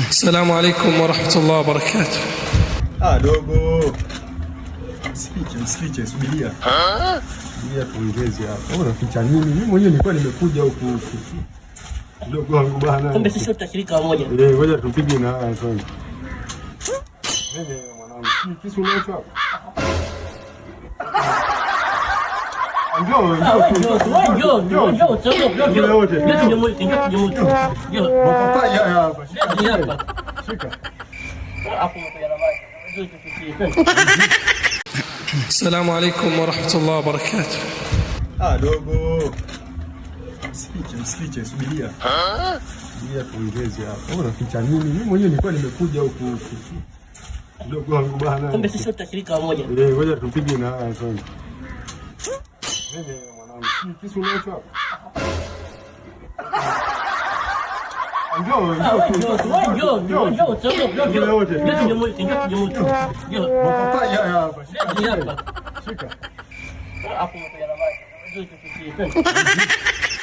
Assalamu alaikum warahmatullahi wabarakatuh. Dogo. Msifiche, subiria. Subiria tuongeze hapa. Unaficha nini? Mimi mwenyewe nilikuwa nimekuja huku. Dogo wangu bana. Kumbe sisi wote shirika moja. Ngoja tupige na haya kwanza. Wewe mwanangu, kisu unacho hapo? Njoo. Shika. Assalamu alaikum warahmatullahi wabarakatuh. Dogo. Msifiche, subiria. Subiria tuongeze hapa. Unaficha nini? Mimi mwenyewe nilikuwa nimekuja huku. Dogo wangu bana. Kumbe sisi wote shirika moja. Ngoja tupige na haya kwanza. Wewe mwanangu, kisu unacho hapo? Njoo. Shika.